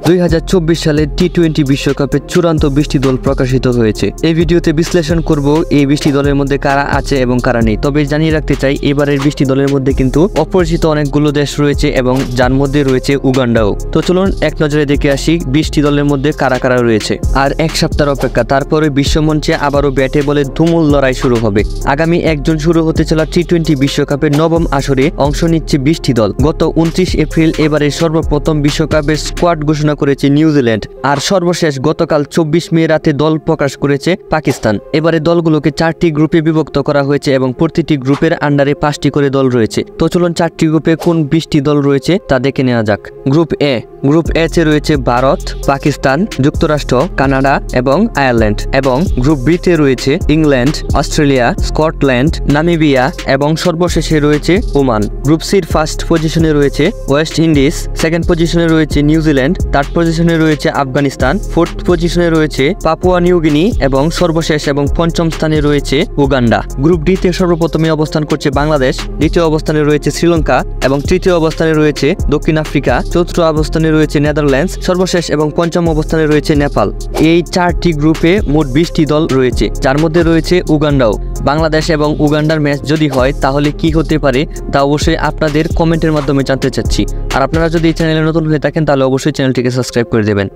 2024 সালে টি-20 বিশ্বকাপের চূড়ান্ত 20টি দল প্রকাশিত হয়েছে। এই ভিডিওতে বিশ্লেষণ করব এই 20টি দলের মধ্যে কারা আছে এবং কারা নেই। তবে জানিয়ে রাখতে চাই, এবারের 20টি দলের মধ্যে কিন্তু অপরিচিত অনেকগুলো দেশ রয়েছে এবং যার মধ্যে রয়েছে উগান্ডাও। তো চলুন এক নজরে দেখে আসি 20টি দলের মধ্যে কারা কারা রয়েছে। আর এক সপ্তাহ অপেক্ষা, তারপরে বিশ্বমঞ্চে আবারও ব্যাটে বলে তুমুল লড়াই শুরু হবে। আগামী 1 জুন শুরু হতে চলা টি-20 বিশ্বকাপের নবম আসরে অংশ নিচ্ছে 20টি দল। গত 29 এপ্রিল এবারে সর্বপ্রথম বিশ্বকাপের স্কোয়াড ঘোষণা করেছে নিউজিল্যান্ড, আর সর্বশেষ গতকাল 24 মে রাতে দল প্রকাশ করেছে পাকিস্তান। এবারে দলগুলোকে 4টি গ্রুপে বিভক্ত করা হয়েছে এবং প্রতিটি গ্রুপের আন্ডারে 5টি করে দল রয়েছে। তো চলুন 4টি গ্রুপে কোন 20টি দল রয়েছে তা দেখে নেওয়া যাক। গ্রুপ এ তে রয়েছে ভারত, পাকিস্তান, যুক্তরাষ্ট্র, কানাডা এবং আয়ারল্যান্ড। এবং গ্রুপ বি তে রয়েছে ইংল্যান্ড, অস্ট্রেলিয়া, স্কটল্যান্ড, নামিবিয়া এবং সর্বশেষে রয়েছে ওমান। গ্রুপ সির ফার্স্ট পজিশনে রয়েছে ওয়েস্ট ইন্ডিজ, সেকেন্ড পজিশনে রয়েছে নিউজিল্যান্ড, থার্ড পজিশনে রয়েছে আফগানিস্তান, ফোর্থ পজিশনে রয়েছে পাপুয়া নিউগিনি এবং সর্বশেষ এবং পঞ্চম স্থানে রয়েছে উগান্ডা। গ্রুপ ডি তে সর্বপ্রথমে অবস্থান করছে বাংলাদেশ, দ্বিতীয় অবস্থানে রয়েছে শ্রীলঙ্কা এবং তৃতীয় অবস্থানে রয়েছে দক্ষিণ আফ্রিকা, চতুর্থ অবস্থানে রয়েছে নেদারল্যান্ডস, সর্বশেষ এবং পঞ্চম অবস্থানে রয়েছে নেপাল। এই 4টি গ্রুপে মোট 20টি দল রয়েছে, যার মধ্যে রয়েছে উগান্ডাও। বাংলাদেশ এবং উগান্ডার ম্যাচ যদি হয় তাহলে কি হতে পারে তা অবশ্যই আপনাদের কমেন্টের মাধ্যমে জানতে চাচ্ছি। আর আপনারা যদি এই চ্যানেলে নতুন হয়ে থাকেন তাহলে অবশ্যই চ্যানেলটিকে সাবস্ক্রাইব করে দেবেন।